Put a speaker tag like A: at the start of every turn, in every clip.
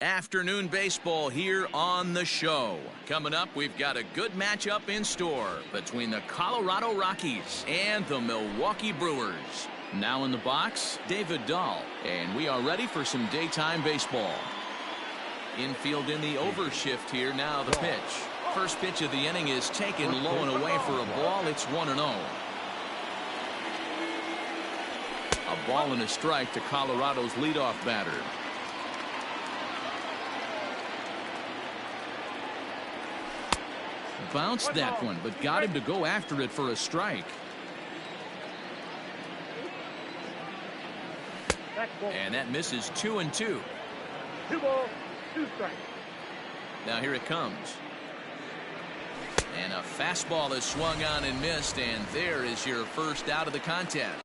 A: Afternoon baseball here on the show. Coming up, we've got a good matchup in store between the Colorado Rockies and the Milwaukee Brewers. Now in the box, David Dahl, and we are ready for some daytime baseball. Infield in the overshift here. Now the pitch. First pitch of the inning is taken low and away for a ball. It's 1-0. A ball and a strike to Colorado's leadoff batter. Bounced that one, but got him to go after it for a strike. And that misses 2-2.
B: 2 balls, 2 strikes.
A: Now here it comes. And a fastball is swung on and missed, and there is your first out of the contest.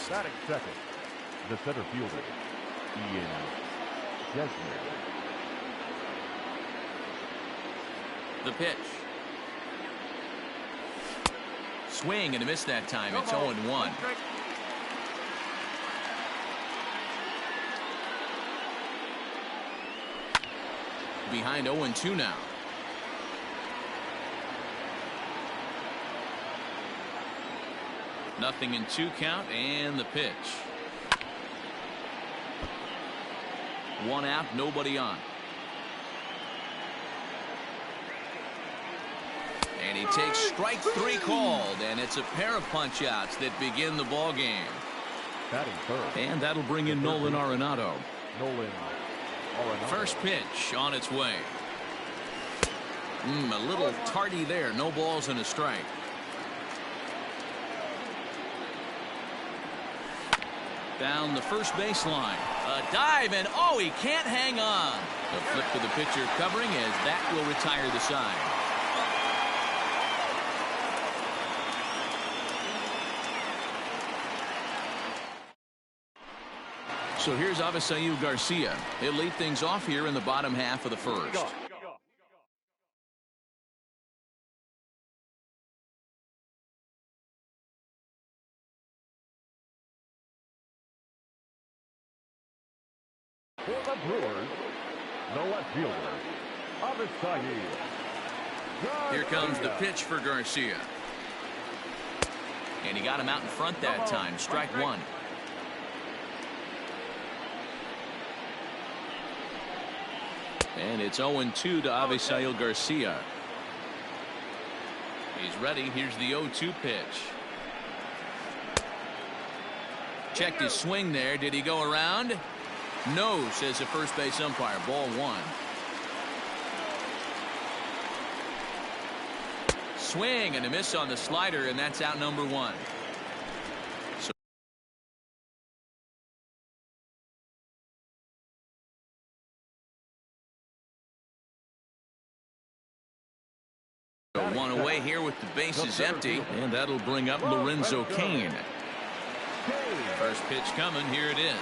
B: Batting second, the center fielder, Ian Desmond.
A: The pitch. Swing and a miss that time. It's 0-1. Behind 0-2 now. Nothing in 2 count, and the pitch. 1 out, nobody on. And he takes strike 3 called, and it's a pair of punch-outs that begin the ball game.
B: Batting third.
A: And that'll bring in Nolan Arenado. First pitch on its way. A little tardy there. No balls and a strike. Down the first baseline. A dive, and oh, he can't hang on. A flip to the pitcher covering as that will retire the side. So here's Avisail Garcia. He'll lead things off here in the bottom half of the first.
B: For the Brewers, the left fielder, Avisail.
A: Here comes the pitch for Garcia. And he got him out in front that time. Strike 1. And it's 0-2 to Avisail Garcia. He's ready. Here's the 0-2 pitch. Checked his swing there. Did he go around? No, says the first base umpire. Ball 1. Swing and a miss on the slider, and that's out number 1. One away here with the bases empty, and that'll bring up Lorenzo Cain. First pitch coming. Here it is.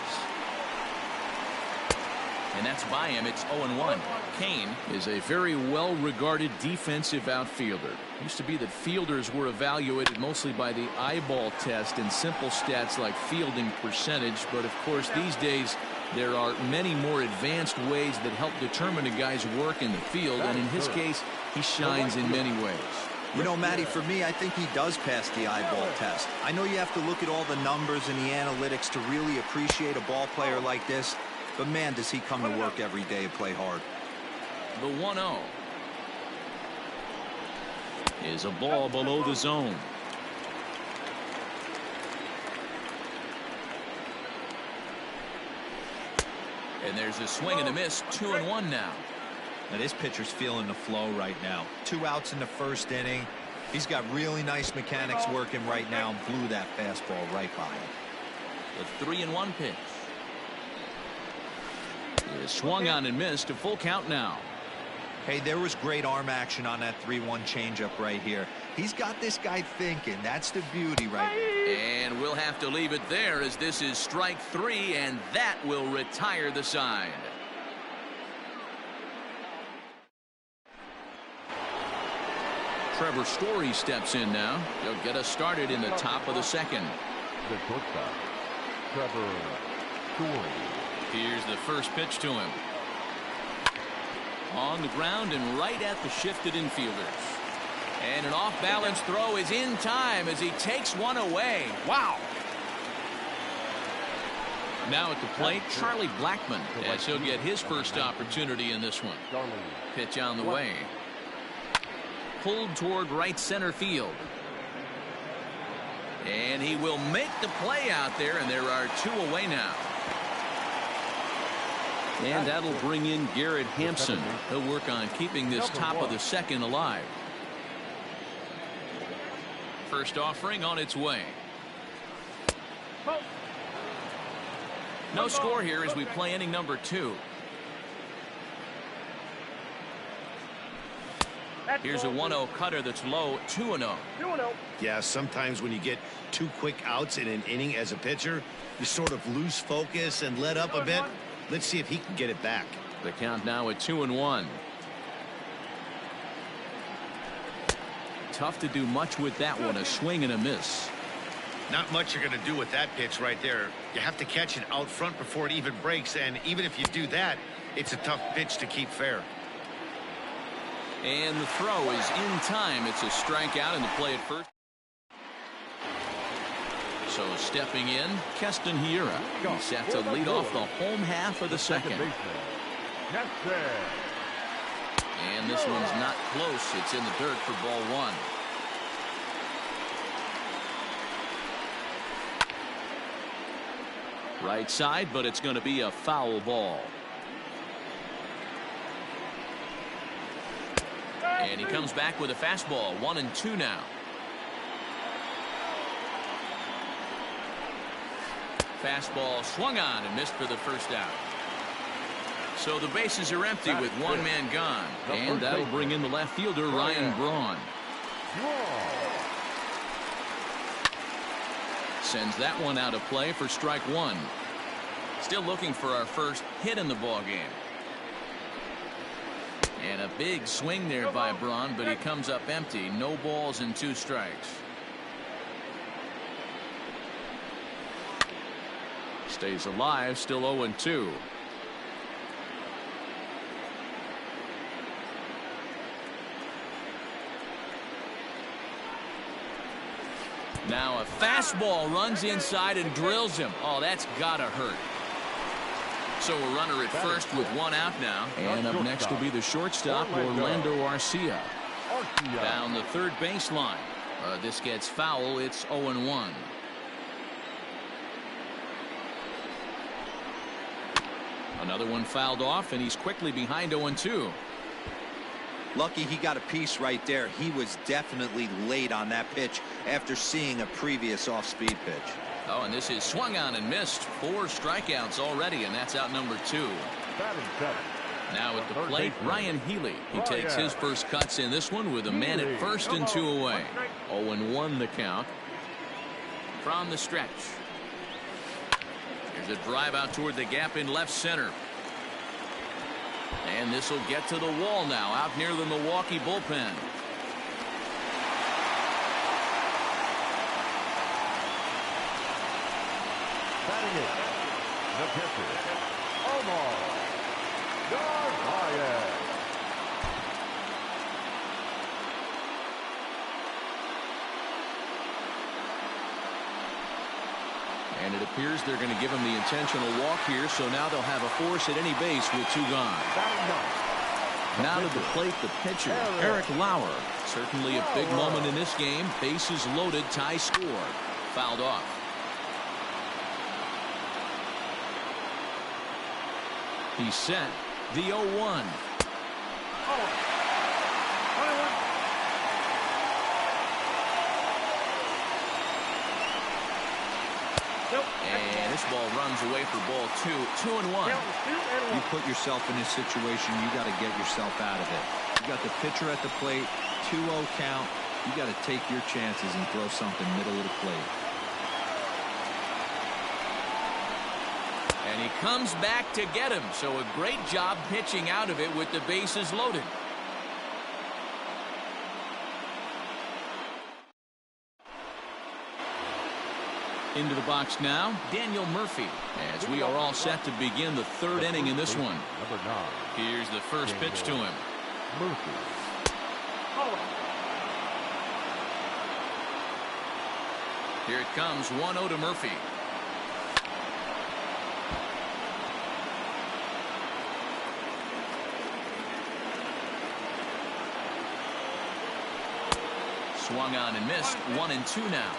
A: And that's by him. It's 0-1. Cain is a very well-regarded defensive outfielder. It used to be that fielders were evaluated mostly by the eyeball test and simple stats like fielding percentage. But, of course, these days there are many more advanced ways that help determine a guy's work in the field. And in his case, he shines in many ways.
C: You know, Matty, for me, I think he does pass the eyeball test. I know you have to look at all the numbers and the analytics to really appreciate a ball player like this. But, man, does he come to work every day and play hard.
A: The 1-0 is a ball below the zone. And there's a swing and a miss. 2-1 now.
C: Now, this pitcher's feeling the flow right now. 2 outs in the first inning. He's got really nice mechanics working right now and blew that fastball right by him.
A: The 3-1 pitch. It is swung on and missed. A full count now.
C: Hey, there was great arm action on that 3-1 changeup right here. He's got this guy thinking. That's the beauty right now.
A: And we'll have to leave it there as this is strike 3, and that will retire the side. Trevor Story steps in now. He'll get us started in the top of the second.
B: The shortstop, Trevor Story.
A: Here's the first pitch to him. On the ground and right at the shifted infielders. And an off-balance throw is in time as he takes one away. Wow. Now at the plate, Charlie Blackmon, as he'll get his first opportunity in this one. Pitch on the way. Pulled toward right center field. And he will make the play out there, and there are 2 away now. And that'll bring in Garrett Hampson. He'll work on keeping this top of the second alive. First offering on its way. No score here as we play inning number 2. Here's a 1-0 cutter that's low, 2-0.
D: Yeah, sometimes when you get 2 quick outs in an inning as a pitcher, you sort of lose focus and let up a bit. Let's see if he can get it back.
A: The count now at 2-1. Tough to do much with that one. A swing and a miss.
D: Not much you're going to do with that pitch right there. You have to catch it out front before it even breaks, and even if you do that, it's a tough pitch to keep fair.
A: And the throw is in time. It's a strikeout, and the play at first. So stepping in, Keston Hiura. He's set to lead off the home half of the second. And this one's not close. It's in the dirt for ball 1. Right side, but it's going to be a foul ball. And he comes back with a fastball. 1-2 now. Fastball swung on and missed for the first out. So the bases are empty with one man gone. And that'll bring in the left fielder, Ryan Braun. Sends that one out of play for strike 1. Still looking for our first hit in the ball game. And a big swing there by Braun, but he comes up empty. No balls and 2 strikes. Stays alive, still 0-2. Now a fastball runs inside and drills him. Oh, that's gotta hurt. So a runner at first with 1 out now. And up next will be the shortstop, Orlando Arcia. Down the third baseline. This gets foul. It's 0-1. Another one fouled off, and he's quickly behind 0-2.
C: Lucky he got a piece right there. He was definitely late on that pitch after seeing a previous off-speed pitch.
A: Oh, and this is swung on and missed. 4 strikeouts already, and that's out number 2. Now at the plate, Ryan Healy. He takes his first cuts in this one with a man at first and 2 away. 0-1 the count. From the stretch. Here's a drive out toward the gap in left center. And this will get to the wall now, out near the Milwaukee bullpen.
B: Batting it, the pitcher, Omar Narvaez.
A: And it appears they're going to give him the intentional walk here, so now they'll have a force at any base with 2 gone. Now to the plate, the pitcher, Eric Lauer. Certainly a big moment in this game. Bases loaded, tie score. Fouled off. He's set. The 0-1. And this ball runs away for ball 2. 2-1.
C: You put yourself in this situation, you got to get yourself out of it. You got the pitcher at the plate, 2-0 count. You got to take your chances and throw something middle of the plate.
A: And he comes back to get him. So a great job pitching out of it with the bases loaded. Into the box now, Daniel Murphy, as we are all set to begin the 3rd inning in this one.
B: Number 9.
A: Here's the first pitch to him.
B: Murphy.
A: Here it comes, 1-0 to Murphy. Swung on and missed. 1-2 now.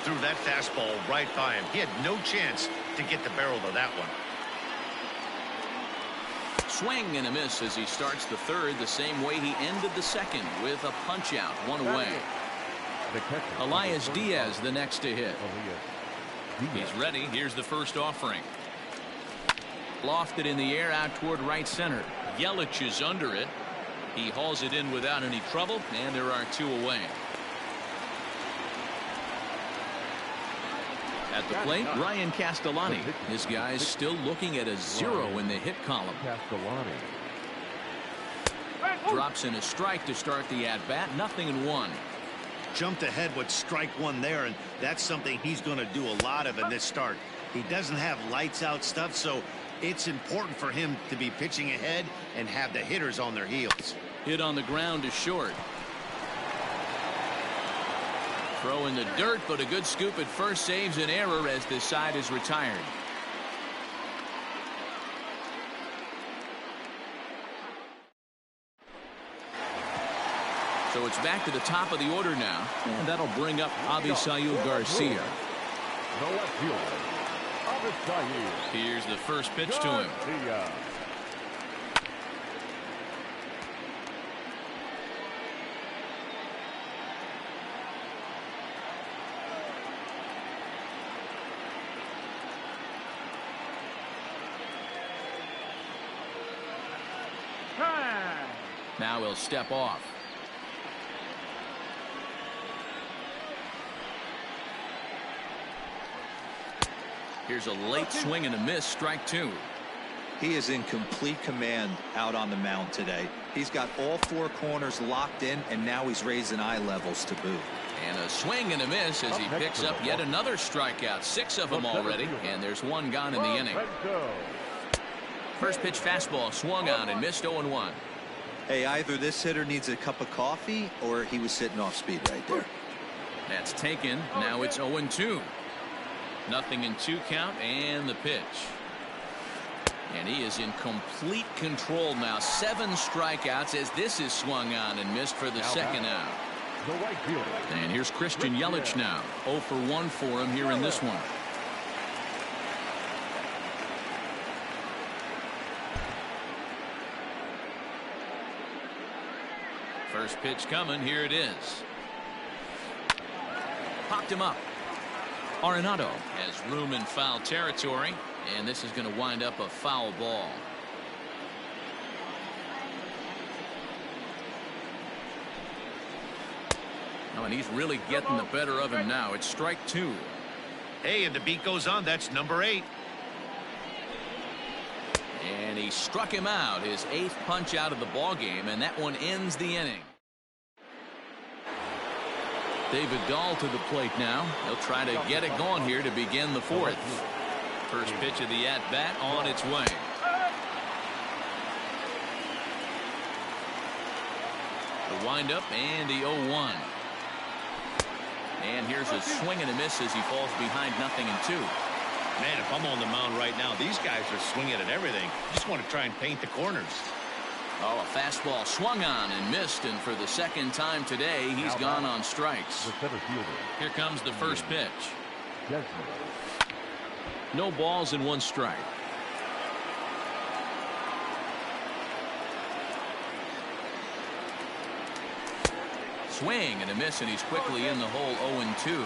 D: Threw that fastball right by him. He had no chance to get the barrel of that one.
A: Swing and a miss as he starts the 3rd the same way he ended the 2nd with a punch out, 1 away. Elias Diaz the next to hit. He's ready. Here's the first offering. Lofted in the air out toward right center. Yelich is under it. He hauls it in without any trouble, and there are 2 away. At the plate, Ryan Castellani. This guy's still looking at a 0 in the hit column.
B: Castellani.
A: Drops in a strike to start the at-bat. 0-1.
D: Jumped ahead with strike 1 there, and that's something he's going to do a lot of in this start. He doesn't have lights out stuff, so it's important for him to be pitching ahead and have the hitters on their heels.
A: Hit on the ground is short. Throw in the dirt, but a good scoop at first saves an error as this side is retired. So it's back to the top of the order now, and that'll bring up Avisail Garcia.
B: The left fielder, Avisail.
A: Here's the first pitch to him.
B: Garcia.
A: Now he'll step off. Here's a late swing and a miss, strike 2.
C: He is in complete command out on the mound today. He's got all 4 corners locked in, and now he's raising eye levels to boot.
A: And a swing and a miss as he picks up yet another strikeout. 6 of them already, and there's 1 gone in the inning. First pitch fastball swung on and missed. 0-1.
C: Hey, either this hitter needs a cup of coffee or he was sitting off speed right there.
A: That's taken. Now it's 0-2. 0-2 count, and the pitch. And he is in complete control now. 7 strikeouts as this is swung on and missed for the second out.
B: The right fielder.
A: And here's Christian Yelich now. 0 for 1 for him here in this one. First pitch coming. Here it is. Popped him up. Arenado has room in foul territory, and this is going to wind up a foul ball. Oh, and he's really getting the better of him now. It's strike 2.
D: Hey, and the beat goes on. That's number 8.
A: And he struck him out, his 8th punch out of the ball game, and that one ends the inning. David Dahl to the plate now. He'll try to get it going here to begin the 4th. First pitch of the at-bat on its way. The windup and the 0-1. And here's a swing and a miss as he falls behind 0-2.
D: Man, if I'm on the mound right now, these guys are swinging at everything. Just want to try and paint the corners.
A: Oh, a fastball swung on and missed, and for the second time today, he's gone on strikes.
B: The center fielder.
A: Here comes the first pitch.
B: Desmond.
A: No balls and 1 strike. Swing and a miss, and he's quickly in the hole. 0-2.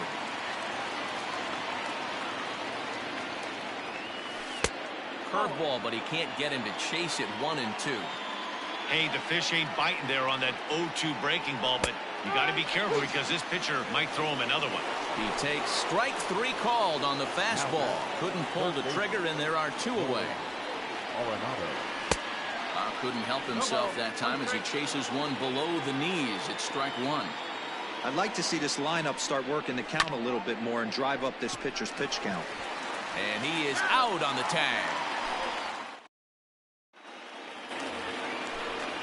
A: Curveball, but he can't get him to chase it. 1-2.
D: Hey, the fish ain't biting there on that 0-2 breaking ball, but you got to be careful because this pitcher might throw him another one.
A: He takes strike 3 called on the fastball. Couldn't pull the trigger, and there are 2 away.
B: Arenado.
A: Couldn't help himself that time as he chases one below the knees. It's strike 1.
C: I'd like to see this lineup start working the count a little bit more and drive up this pitcher's pitch count.
A: And he is out on the tag.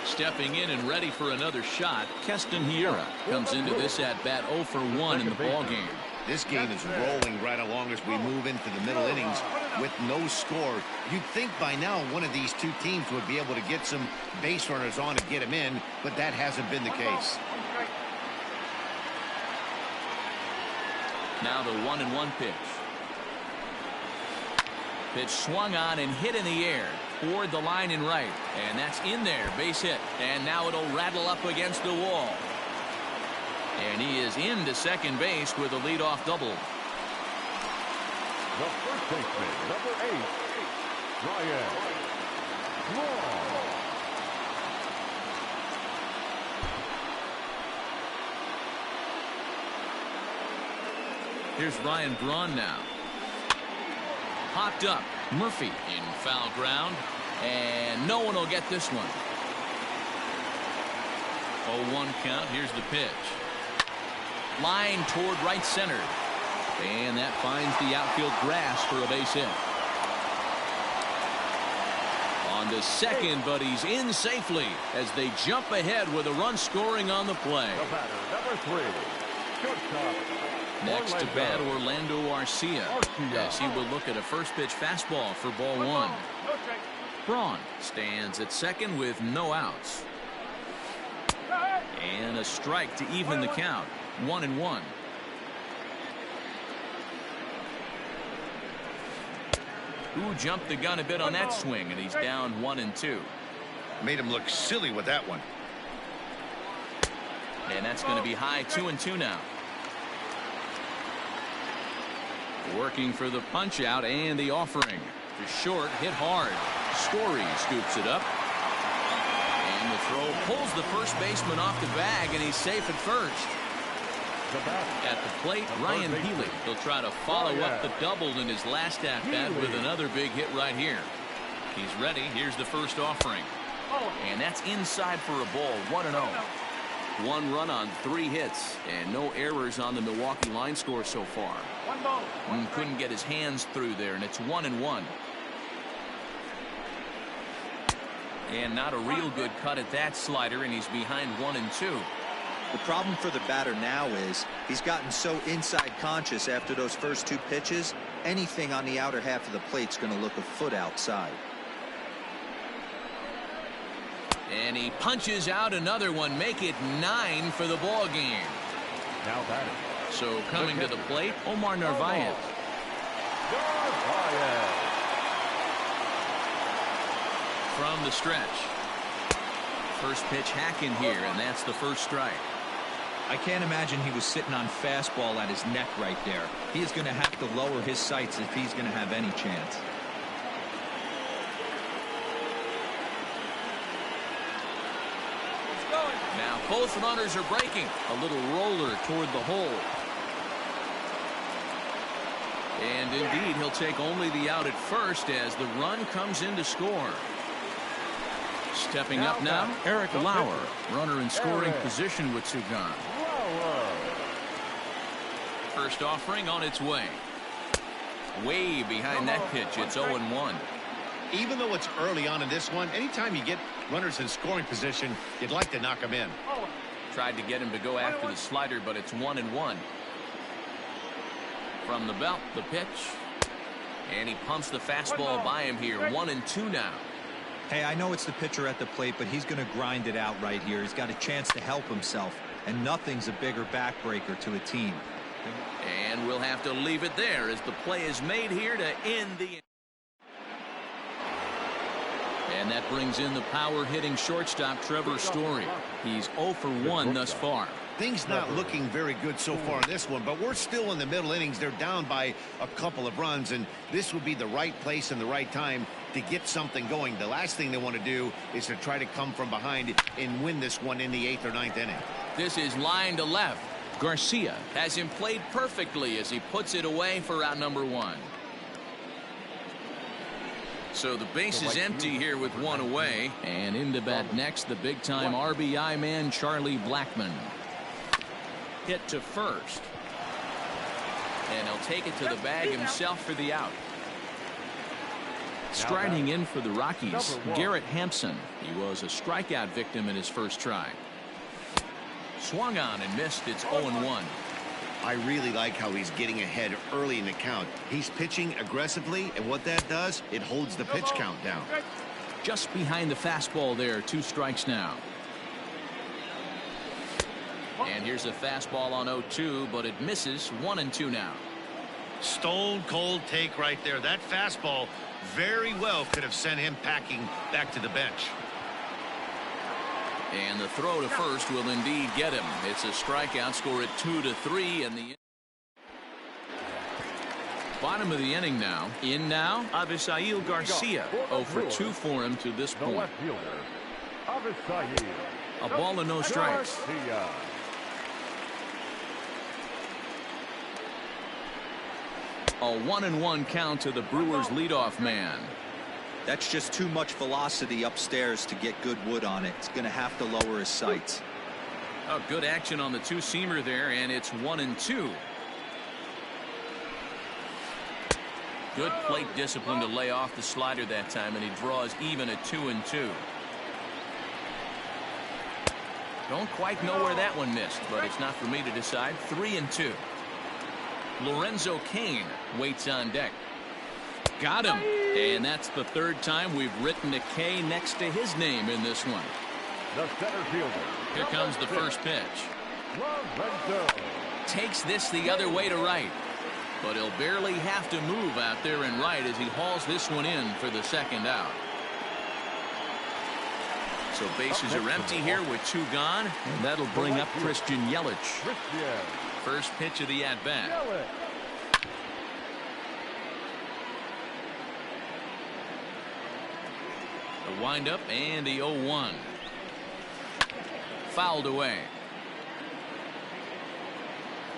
A: Stepping in and ready for another shot, Keston Hiura comes into this at-bat 0 for 1 in the ballgame.
D: This game is rolling right along as we move into the middle innings with no score. You'd think by now one of these 2 teams would be able to get some base runners on and get them in, but that hasn't been the case.
A: Now the 1-1 pitch. Pitch swung on and hit in the air toward the line and right, and that's in there. Base hit, and now it'll rattle up against the wall. And he is into second base with a leadoff double.
B: The first baseman, number 8, Ryan.
A: Here's Ryan Braun now. Popped up. Murphy in foul ground. And no one will get this one. 0-1 count. Here's the pitch. Line toward right center. And that finds the outfield grass for a base hit. On to second, but he's in safely as they jump ahead with a run scoring on the play.
B: The batter, number 3, shortstop.
A: Next to bat, Orlando Arcia, as he will look at a first pitch fastball for ball 1. Braun stands at second with no outs. And a strike to even the count. 1-1. Who jumped the gun a bit on that swing, and he's down 1-2.
D: Made him look silly with that one.
A: And that's going to be high 2-2 now. Working for the punch out and the offering. To short, hit hard. Story scoops it up. And the throw pulls the first baseman off the bag, and he's safe at first. At the plate, Ryan Healy. He'll try to follow up the double in his last at-bat with another big hit right here. He's ready. Here's the first offering. And that's inside for a ball. 1-0. 1 run on 3 hits, and no errors on the Milwaukee line score so far. Couldn't get his hands through there, and it's 1-1. And not a real good cut at that slider, and he's behind 1-2.
C: The problem for the batter now is he's gotten so inside conscious after those first 2 pitches. Anything on the outer half of the plate's going to look a foot outside.
A: And he punches out another one. Make it 9 for the ball game.
B: Now batting.
A: So coming to the plate, Omar Narvaez. From the stretch. First pitch hack in here, and that's the first strike.
C: I can't imagine he was sitting on fastball at his neck right there. He is going to have to lower his sights if he's going to have any chance.
A: Now both runners are breaking. A little roller toward the hole. And indeed, he'll take only the out at first as the run comes in to score. Stepping up now, Eric Lauer, runner in scoring position with 2 gone. First offering on its way. Way behind that pitch. It's 0-1.
D: Even though it's early on in this one, anytime you get runners in scoring position, you'd like to knock them in.
A: Tried to get him to go after the slider, but it's 1-1. From the belt, the pitch. And he pumps the fastball by him here. 1-2 now.
C: Hey, I know it's the pitcher at the plate, but he's going to grind it out right here. He's got a chance to help himself, and nothing's a bigger backbreaker to a team.
A: And we'll have to leave it there as the play is made here to end the. And that brings in the power-hitting shortstop Trevor Story. He's 0 for 1 thus far.
D: Things not looking very good so far in this one, but we're still in the middle innings. They're down by a couple of runs, and this would be the right place and the right time to get something going. The last thing they want to do is to try to come from behind and win this one in the 8th or 9th inning.
A: This is line to left. Garcia has him played perfectly as he puts it away for out number 1. So the base is empty here with 1 away. And into bat next, the big-time RBI man, Charlie Blackmon. Hit to first. And he'll take it to the bag himself for the out. Striding in for the Rockies, Garrett Hampson. He was a strikeout victim in his first try. Swung on and missed. It's 0-1.
D: I really like how he's getting ahead early in the count. He's pitching aggressively, and what that does, it holds the pitch count down.
A: Just behind the fastball there. 2 strikes now. And here's a fastball on 0-2, but it misses. 1-2 now.
D: Stone cold take right there. That fastball very well could have sent him packing back to the bench.
A: And the throw to first will indeed get him. It's a strikeout. Score at 2-3 in the bottom of the inning now. In now, Avisail Garcia. 0 for 2 for him to this point. A ball and no strikes. A 1-1 count to the Brewers leadoff man.
C: That's just too much velocity upstairs to get good wood on it. It's going to have to lower his sights.
A: Oh, good action on the two-seamer there, and it's 1-2. Good plate discipline to lay off the slider that time, and he draws even at 2-2. Don't quite know where that one missed, but it's not for me to decide. 3-2. Lorenzo Cain waits on deck. Got him. And that's the third time we've written a K next to his name in this one.
B: The center fielder.
A: Here comes the first pitch.
B: Lorenzo.
A: Takes this the other way to right. But he'll barely have to move out there in right as he hauls this one in for the second out. So bases are empty here with 2 gone. And that'll bring up Christian Yelich. First pitch of the at-bat. The windup and the 0-1. Fouled away.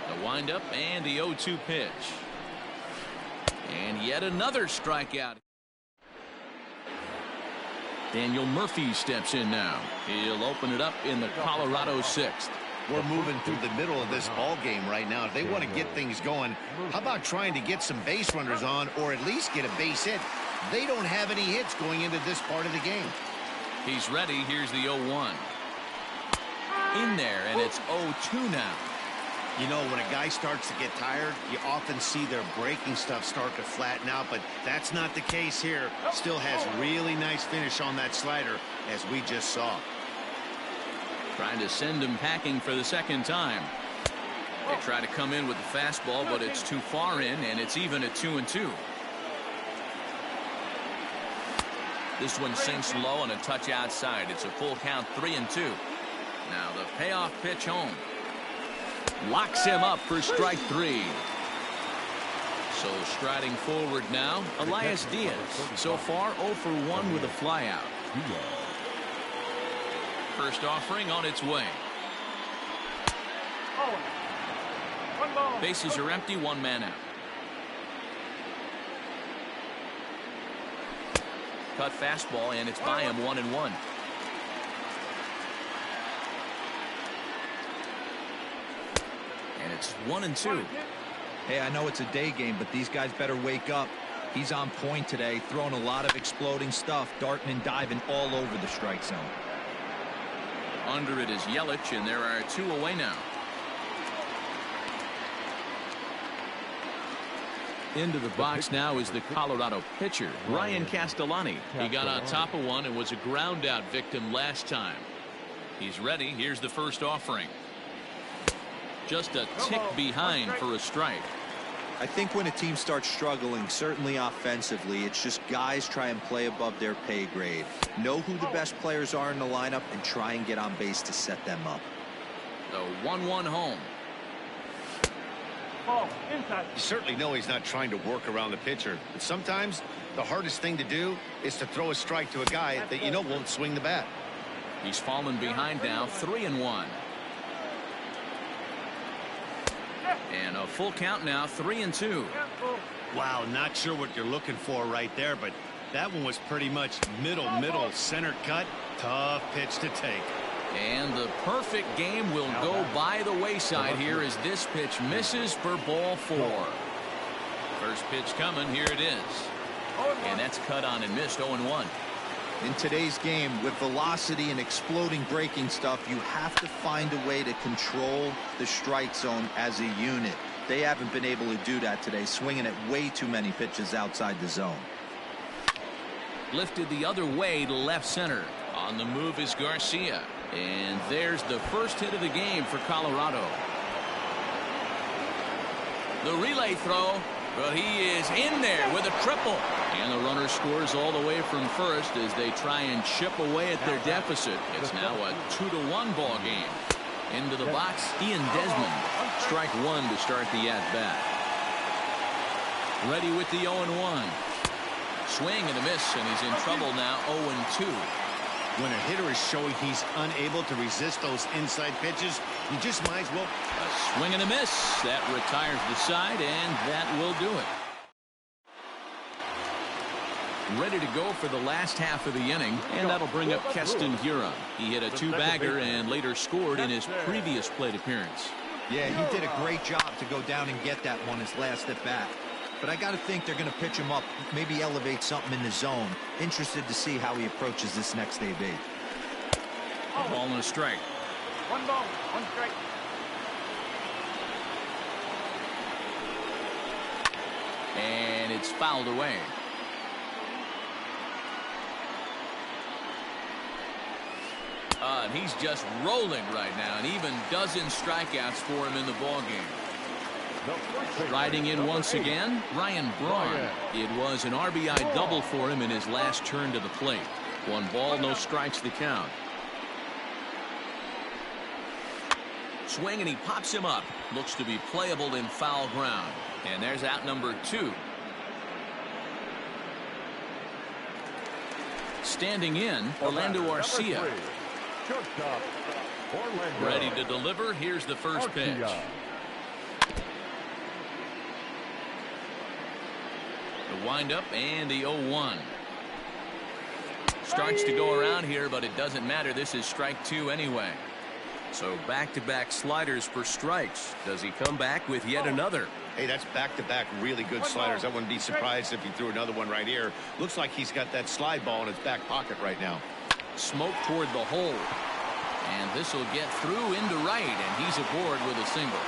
A: The windup and the 0-2 pitch. And yet another strikeout. Daniel Murphy steps in now. He'll open it up in the Colorado 6th.
D: We're moving through the middle of this ball game right now. If they want to get things going, how about trying to get some base runners on or at least get a base hit? They don't have any hits going into this part of the game.
A: He's ready. Here's the 0-1. In there, and it's 0-2 now.
D: You know, when a guy starts to get tired, you often see their breaking stuff start to flatten out, but that's not the case here. Still has really nice finish on that slider, as we just saw.
A: Trying to send him packing for the second time. They try to come in with the fastball, but it's too far in, and it's even at 2-2. This one sinks low and a touch outside. It's a full count, 3-2. Now the payoff pitch home. Locks him up for strike 3. So striding forward now, Elias Diaz. So far 0 for 1 with a flyout. First offering on its way. Bases are empty, 1 man out. Cut fastball, and it's by him, 1-1. And it's 1-2.
C: Hey, I know it's a day game, but these guys better wake up. He's on point today, throwing a lot of exploding stuff, darting and diving all over the strike zone.
A: Under it is Yelich, and there are 2 away now. Into the box now is the Colorado pitcher, Ryan Castellani. He got on top of one and was a ground out victim last time. He's ready. Here's the first offering. Just a tick behind for a strike.
C: I think when a team starts struggling, certainly offensively, it's just guys try and play above their pay grade. Know who the best players are in the lineup and try and get on base to set them up.
A: The 1-1 home.
D: You certainly know he's not trying to work around the pitcher, but sometimes the hardest thing to do is to throw a strike to a guy that you know won't swing the bat.
A: He's fallen behind now, 3-1. And a full count now, 3-2.
D: Wow, not sure what you're looking for right there, but that one was pretty much middle center cut. Tough pitch to take.
A: And the perfect game will go by the wayside here as this pitch misses for ball 4. First pitch coming. Here it is. And that's cut on and missed, 0-1.
C: In today's game, with velocity and exploding breaking stuff, you have to find a way to control the strike zone as a unit. They haven't been able to do that today, swinging at way too many pitches outside the zone.
A: Lifted the other way to left center. On the move is Garcia. And there's the first hit of the game for Colorado. The relay throw, but he is in there with a triple. And the runner scores all the way from first as they try and chip away at their deficit. It's now a 2-1 ball game. Into the box, Ian Desmond. Strike 1 to start the at-bat. Ready with the 0-1. Swing and a miss, and he's in trouble now, 0-2.
D: When a hitter is showing he's unable to resist those inside pitches, you just might as well.
A: A swing and a miss. That retires the side, and that will do it. ready to go for the last half of the inning, and that'll bring up Keston Hiura. He hit a two-bagger and later scored in his previous plate appearance.
C: Yeah, he did a great job to go down and get that one his last at bat. But I got to think they're going to pitch him up, maybe elevate something in the zone. Interested to see how he approaches this next AB.
A: A ball and a strike.
B: 1 ball, 1 strike.
A: And it's fouled away. And he's just rolling right now, and even dozen strikeouts for him in the ballgame. Riding in once again, Ryan Braun. It was an RBI double for him in his last turn to the plate. 1 ball, no strikes the count. Swing, and he pops him up. Looks to be playable in foul ground. And there's out number 2. Standing in, Orlando Arcia. Ready to deliver. Here's the first pitch. The windup and the 0-1. Starts to go around here, but it doesn't matter. This is strike 2 anyway. So back-to-back sliders for strikes. Does he come back with yet another?
D: Hey, that's back-to-back really good sliders. I wouldn't be surprised if he threw another one right here. Looks like he's got that slide ball in his back pocket right now.
A: Smoke toward the hole. And this will get through into right, and he's aboard with a single.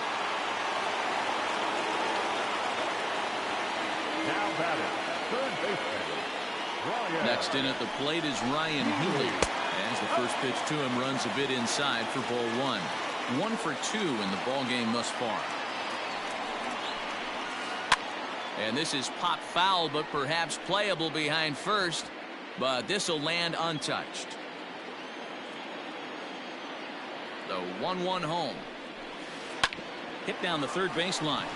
B: Now batting, third baseman.
A: Next in at the plate is Ryan Healy. As the first pitch to him runs a bit inside for ball 1. 1 for 2 in the ball game thus far. And this is popped foul, but perhaps playable behind first. But this will land untouched. The 1-1 home. Hit down the third baseline.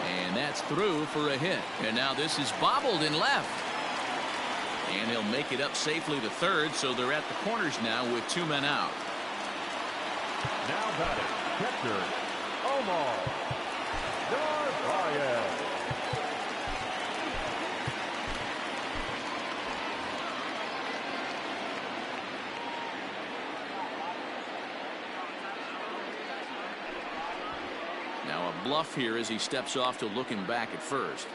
A: And that's through for a hit. And now this is bobbled in left. And he'll make it up safely to third, so they're at the corners now with 2 men out.
B: Now batting, catcher, Omar Narvaez.
A: Now a bluff here as he steps off to looking back at first.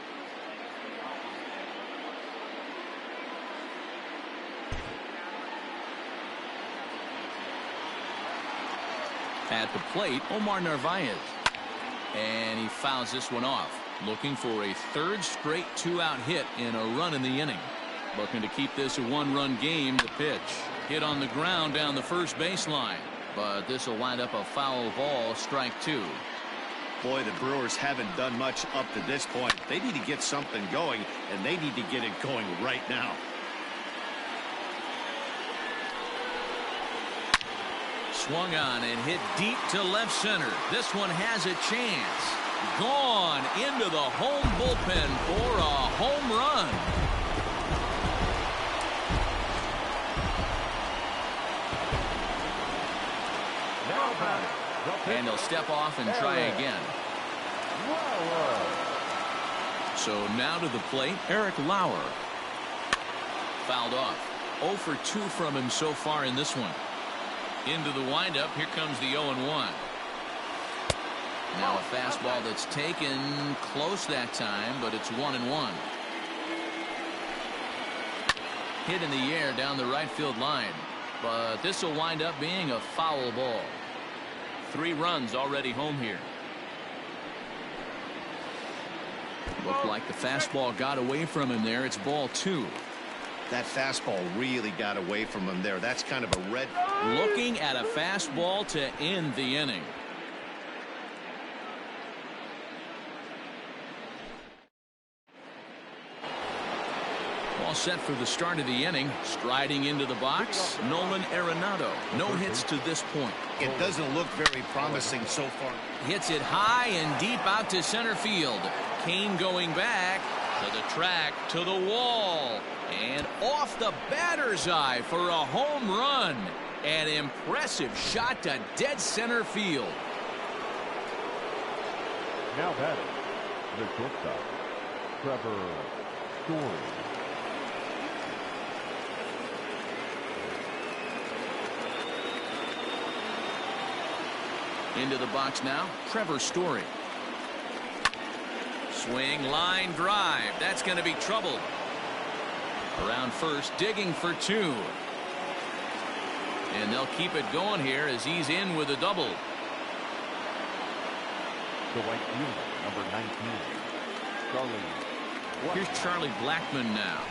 A: At the plate, Omar Narvaez. And he fouls this one off. Looking for a third straight 2-out hit and a run in the inning. Looking to keep this a 1-run game. The pitch. Hit on the ground down the first baseline. But this will wind up a foul ball, strike 2.
D: Boy, the Brewers haven't done much up to this point. They need to get something going, and they need to get it going right now.
A: Swung on and hit deep to left center. This one has a chance. Gone into the home bullpen for a home run. And he'll step off and try again. So now to the plate, Eric Lauer. Fouled off. 0 for 2 from him so far in this one. Into the windup. Here comes the 0-1. Now a fastball that's taken close that time, but it's 1-1. Hit in the air down the right field line, but this will wind up being a foul ball. 3 runs already home here. Looked like the fastball got away from him there. It's ball 2.
D: That fastball really got away from him there. That's kind of a red.
A: Looking at a fastball to end the inning. All set for the start of the inning. Striding into the box, Nolan Arenado. No hits to this point.
D: It doesn't look very promising so far.
A: Hits it high and deep out to center field. Kane going back to the track, to the wall, and off the batter's eye for a home run. An impressive shot to dead center field.
B: Now batting, the shortstop, Trevor Story.
A: Into the box now, Trevor Story. Swing, line drive. That's going to be trouble. Around first, digging for 2. And they'll keep it going here as he's in with a double.
B: The right fielder, number 19, Charlie.
A: Here's Charlie Blackmon now,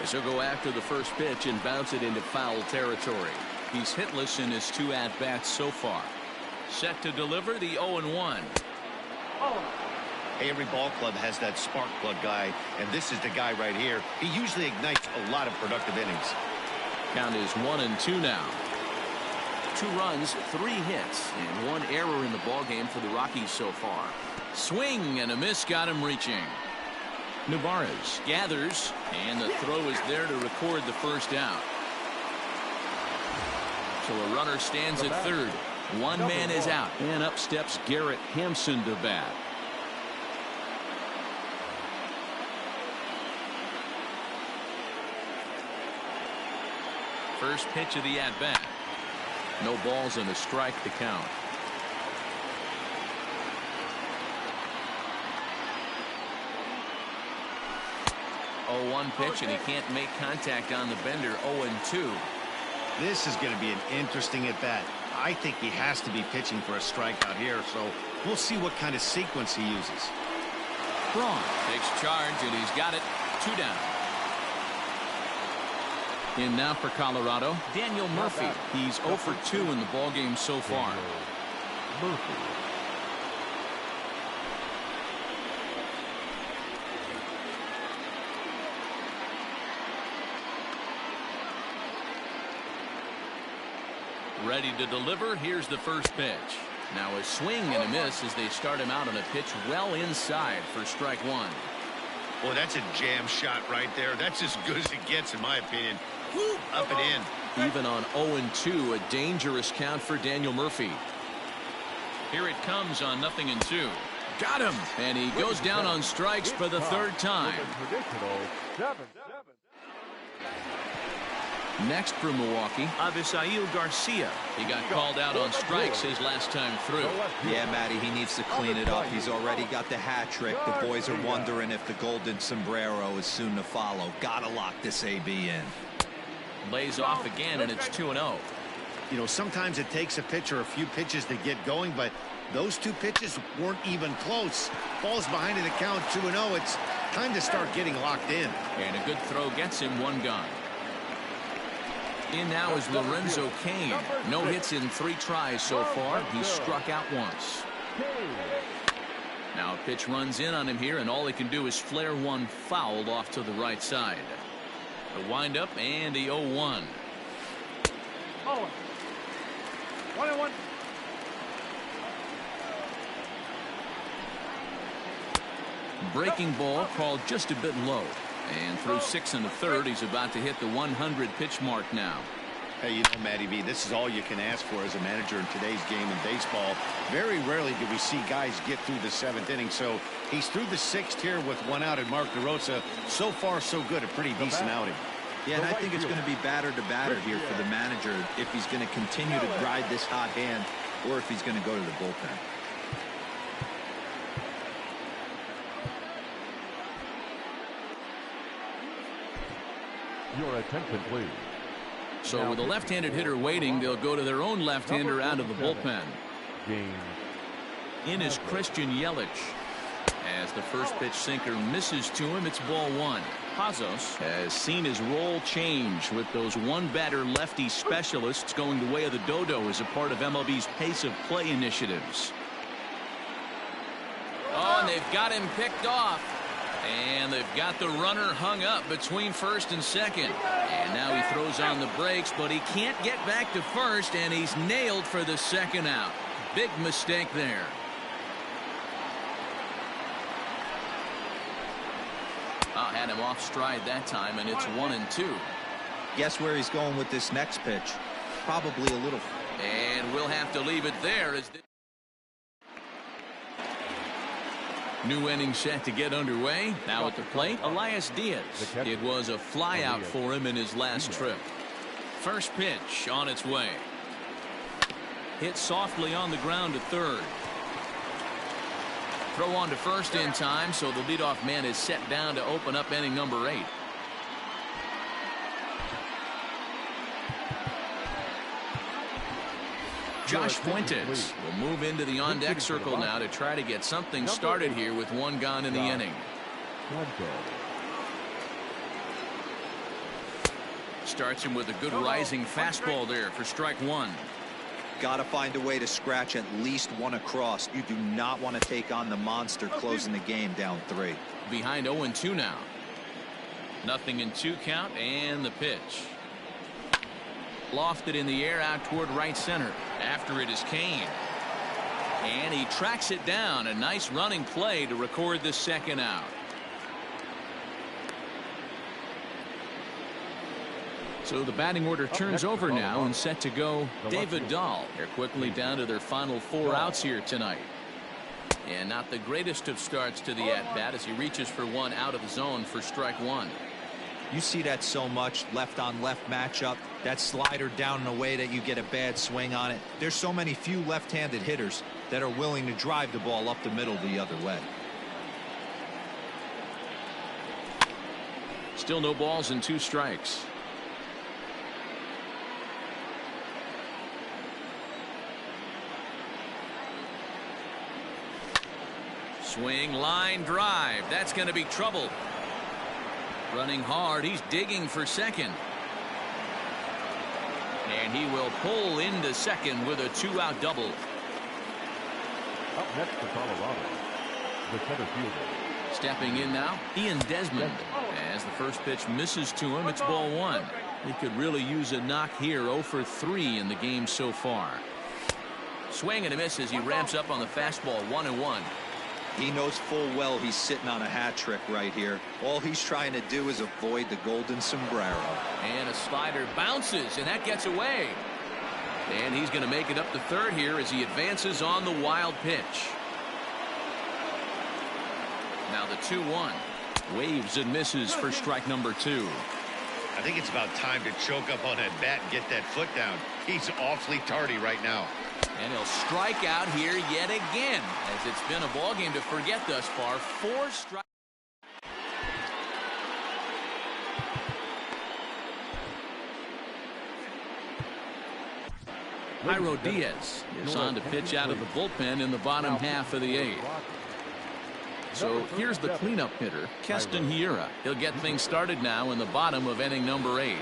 A: as he'll go after the first pitch and bounce it into foul territory. He's hitless in his 2 at-bats so far. Set to deliver the 0-1.
D: Every ball club has that spark plug guy, and this is the guy right here. He usually ignites a lot of productive innings.
A: Count is 1-2 now. 2 runs, 3 hits, and 1 error in the ballgame for the Rockies so far. Swing and a miss got him reaching. Navarez gathers, and the throw is there to record the first out. So a runner stands at third. One man is out, and up steps Garrett Hampson to bat. First pitch of the at-bat. No balls and a strike to count. 0-1 pitch, and he can't make contact on the bender. 0-2.
D: This is going to be an interesting at-bat. I think he has to be pitching for a strikeout here, so we'll see what kind of sequence he uses.
A: Braun takes charge, and he's got it. 2 down. In now for Colorado, Daniel Murphy. He's 0 for 2 in the ballgame so far.
B: Murphy.
A: Ready to deliver. Here's the first pitch. Now a swing and a miss as they start him out on a pitch well inside for strike 1.
D: Well, that's a jam shot right there. That's as good as it gets, in my opinion. Woo, up and in.
A: Even on 0-2, a dangerous count for Daniel Murphy. Here it comes on 0-2. Got him, and he goes down on strikes for the 3rd time. Next for Milwaukee, Avisail Garcia. He got called out on strikes his last time through.
C: Yeah, Matty, he needs to clean it up. He's already got the hat trick. The boys are wondering if the golden sombrero is soon to follow. Gotta lock this AB in.
A: Lays off again, and it's 2-0.
D: You know, sometimes it takes a pitcher a few pitches to get going, but those 2 pitches weren't even close. Falls behind in the count, 2-0. It's time to start getting locked in.
A: And a good throw gets him 1 gone. In now is Lorenzo Cain. No hits in 3 tries so far. He's struck out once. Now a pitch runs in on him here, and all he can do is flare one foul off to the right side. The windup and the 0-1.
B: 1-1.
A: Breaking ball called just a bit low. And through 6 1/3, he's about to hit the 100 pitch mark now.
D: Hey, you know, Matty B, this is all you can ask for as a manager in today's game in baseball. Very rarely do we see guys get through the 7th inning. So he's through the 6th here with 1 out, and Mark DeRosa, so far so good, a pretty decent outing.
C: Yeah, and I think it's going to be batter to batter here for the manager if he's going to continue to ride this hot hand or if he's going to go to the bullpen.
B: Your attention, please.
A: So with a left-handed hitter waiting, they'll go to their own left-hander out of the bullpen.
B: Game.
A: In is Christian Yelich. As the first pitch sinker misses to him, it's ball 1. Pazos has seen his role change with those one-batter lefty specialists going the way of the dodo as a part of MLB's pace of play initiatives. Oh, and they've got him picked off. And they've got the runner hung up between first and second. And now he throws on the brakes, but he can't get back to first, and he's nailed for the 2nd out. Big mistake there. Had him off stride that time, and it's 1-2.
C: Guess where he's going with this next pitch? Probably a little.
A: And we'll have to leave it there as new inning set to get underway. Now at the plate, Elias Diaz. It was a flyout for him in his last trip. First pitch on its way. Hit softly on the ground to third. Throw on to first in time, so the leadoff man is set down to open up inning number 8. Josh Fuentes will move into the on-deck circle now to try to get something started here with one gone in the inning. Starts him with a good rising fastball there for strike 1.
C: Got to find a way to scratch at least one across. You do not want to take on the monster closing the game down 3.
A: Behind 0-2 now. 0-2 count, and the pitch. Lofted in the air out toward right center. After it is Kane. And he tracks it down. A nice running play to record the second out. So the batting order turns over now and set to go David Dahl. They're quickly down to their final 4 outs here tonight. And not the greatest of starts to the at-bat as he reaches for one out of the zone for strike 1.
C: You see that so much left on left matchup. That slider down in a way that you get a bad swing on it. There's so many few left-handed hitters that are willing to drive the ball up the middle the other way.
A: Still no balls and 2 strikes. Swing, line drive. That's going to be trouble. Running hard. He's digging for second. And he will pull into second with a 2-out double.
B: Up next for Colorado, the center fielder.
A: Stepping in now, Ian Desmond. As the first pitch misses to him, it's ball 1. He could really use a knock here. 0 for 3 in the game so far. Swing and a miss as he ramps up on the fastball. 1-1.
C: He knows full well he's sitting on a hat trick right here. All he's trying to do is avoid the golden sombrero.
A: And a slider bounces, and that gets away. And he's going to make it up to third here as he advances on the wild pitch. Now the 2-1. Waves and misses for strike number 2.
D: I think it's about time to choke up on that bat and get that foot down. He's awfully tardy right now.
A: And he'll strike out here yet again, as it's been a ball game to forget thus far. 4 strikes. Jairo Diaz is on to pitch out of the bullpen in the bottom half of the 8th. So here's the cleanup hitter, Keston Hiura. He'll get things started now in the bottom of inning number 8.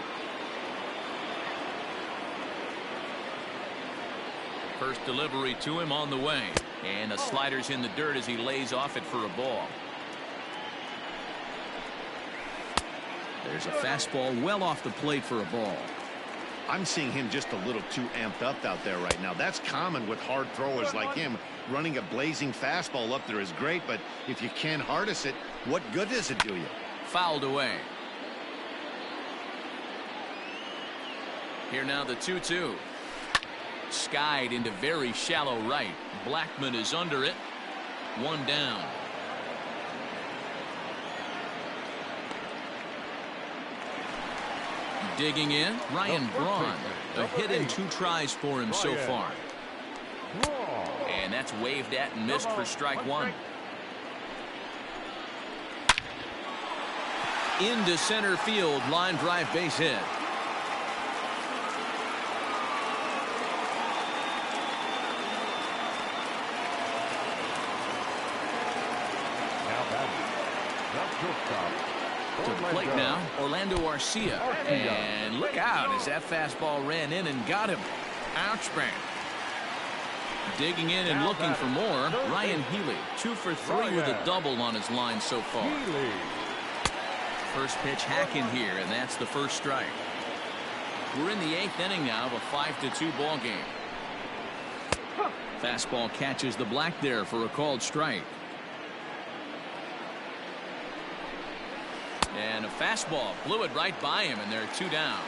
A: First delivery to him on the way. And the slider's in the dirt as he lays off it for a ball. There's a fastball well off the plate for a ball.
D: I'm seeing him just a little too amped up out there right now. That's common with hard throwers like him. Running a blazing fastball up there is great, but if you can't harness it, what good does it do you?
A: Fouled away. Here now the 2-2. Skied into very shallow right. Blackman is under it. 1 down. Digging in, Ryan Braun. A hit in 2 tries for him so far. And that's waved at and missed for strike 1. Into center field, line drive base hit. To the plate now, Orlando Arcia. And look out as that fastball ran in and got him. Ouch, bang. Digging in and looking for more, Ryan Healy. 2 for 3 with a double on his line so far. First pitch hacking here, and that's the first strike. We're in the 8th inning now of a 5-2 ball game. Fastball catches the black there for a called strike. And a fastball blew it right by him, and they're 2 down.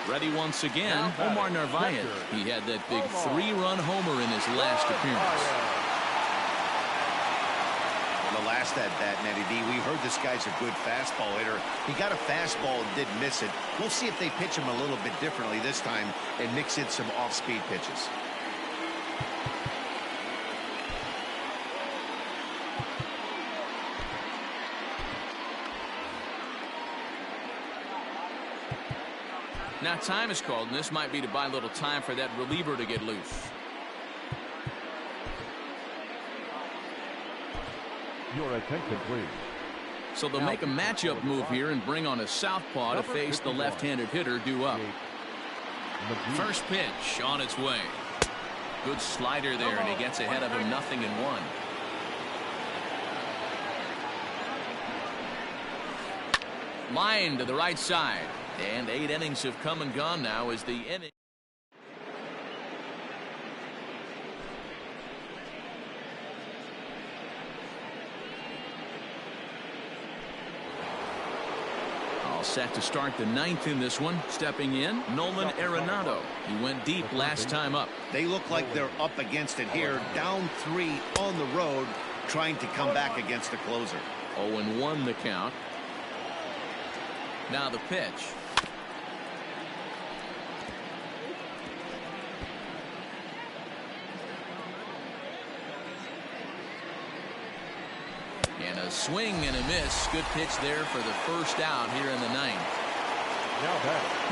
A: Ready once again, Omar Narvaez. He had that big 3-run homer in his last appearance.
D: the last at bat, Matty D. We heard this guy's a good fastball hitter. He got a fastball and didn't miss it. We'll see if they pitch him a little bit differently this time and mix in some off-speed pitches.
A: Now time is called, and this might be to buy a little time for that reliever to get loose.
B: Your attention, please.
A: So they'll make a matchup move here and bring on a southpaw to face the left-handed hitter due up. First pitch on its way. Good slider there, and he gets ahead of him 0-1. Line to the right side. And 8 innings have come and gone now as the inning. All set to start the 9th in this one. Stepping in, Nolan Arenado. He went deep last time up.
D: They look like they're up against it here. Down 3 on the road, trying to come back against the closer.
A: 0-1 the count. Now the pitch. And a swing and a miss. Good pitch there for the first out here in the 9th.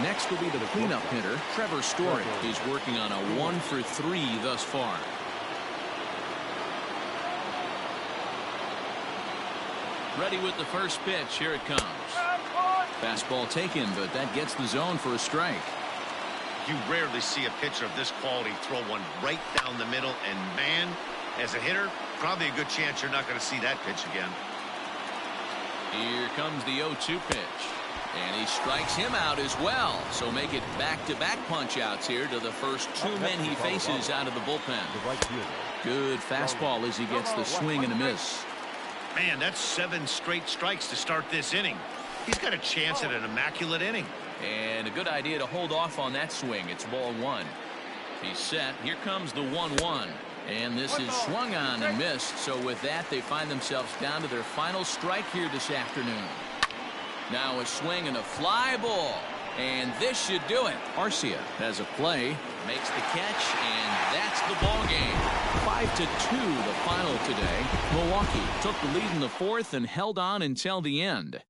A: Next will be the cleanup hitter, Trevor Story. He's working on a 1-for-3 thus far. Ready with the first pitch. Here it comes. Fastball taken, but that gets the zone for a strike.
D: You rarely see a pitcher of this quality throw one right down the middle, and man, as a hitter, probably a good chance you're not going to see that pitch again.
A: Here comes the 0-2 pitch. And he strikes him out as well. So make it back-to-back punch-outs here to the first 2 men he faces out of the bullpen. Good fastball as he gets the swing and a miss.
D: Man, that's 7 straight strikes to start this inning. He's got a chance at an immaculate inning.
A: And a good idea to hold off on that swing. It's ball 1. He's set. Here comes the 1-1. And this is swung on and missed. So with that, they find themselves down to their final strike here this afternoon. Now a swing and a fly ball. And this should do it. Arcia has a play, makes the catch, and that's the ball game. 5-2 the final today. Milwaukee took the lead in the 4th and held on until the end.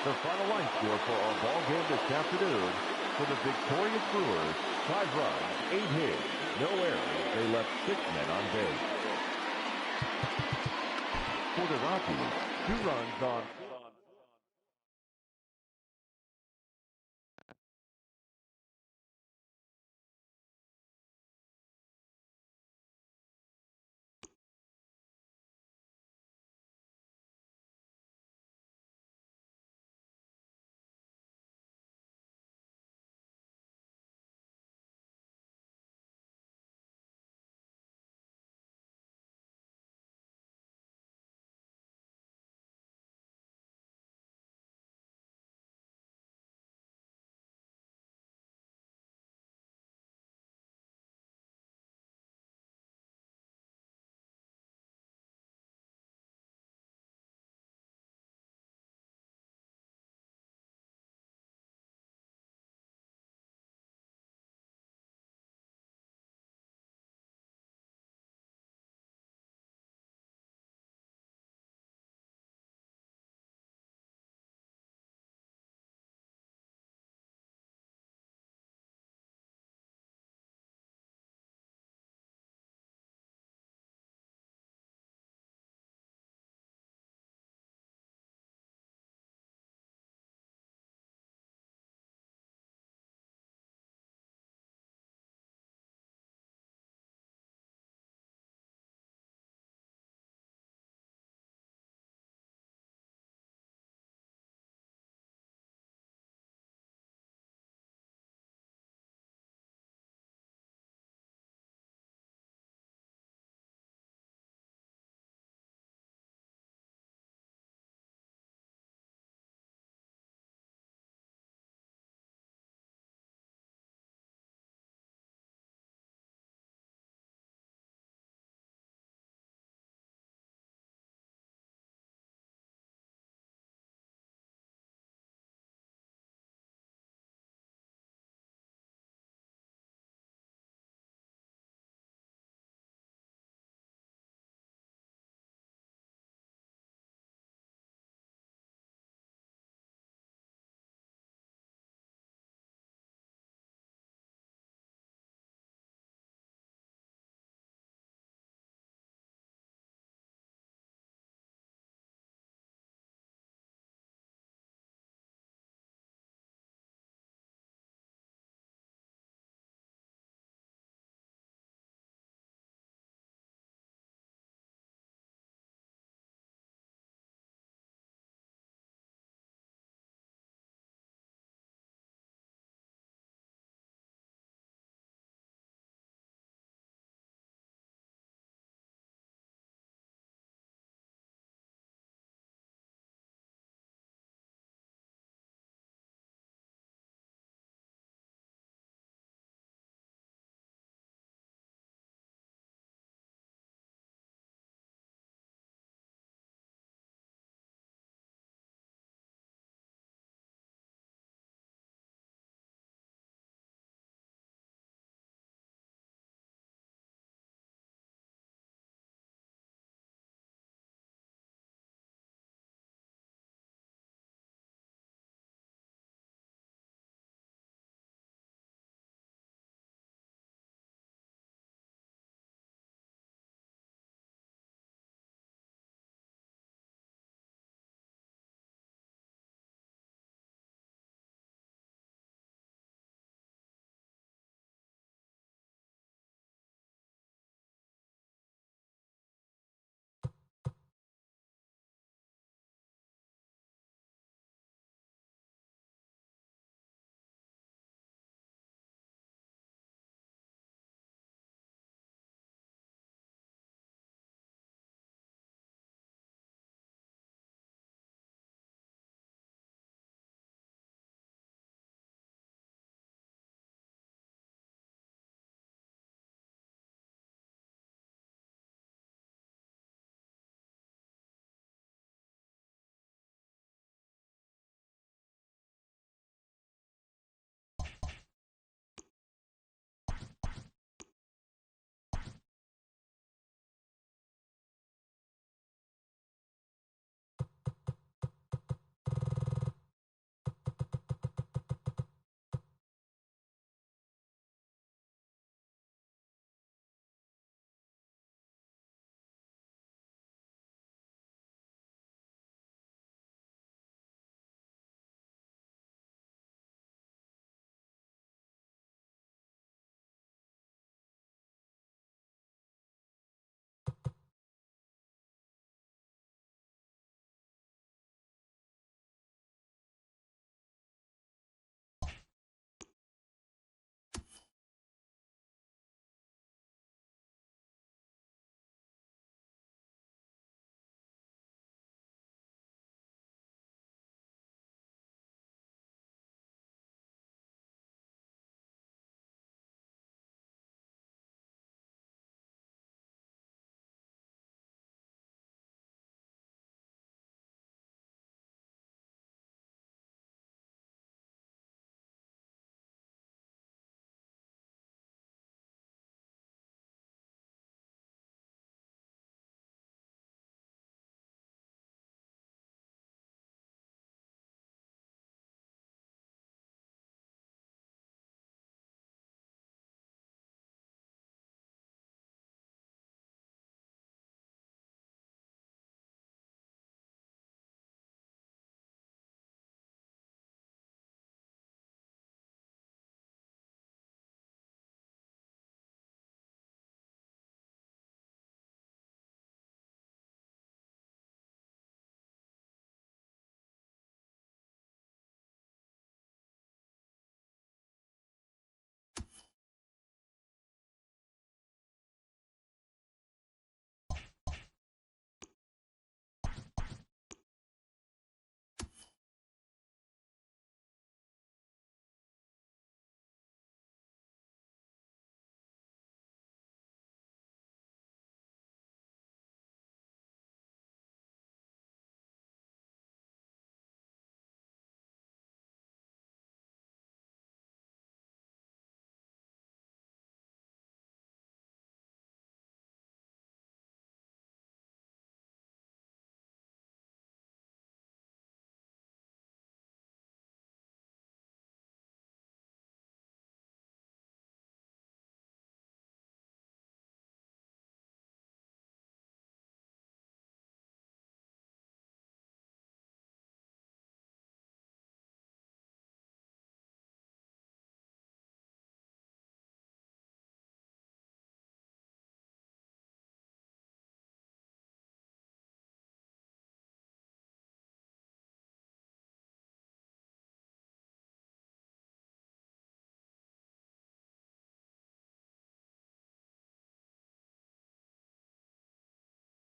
B: The final line score for our ball game this afternoon. For the victorious Brewers, 5 runs, 8 hits, no errors. They left 6 men on base. For the Rockies, 2 runs on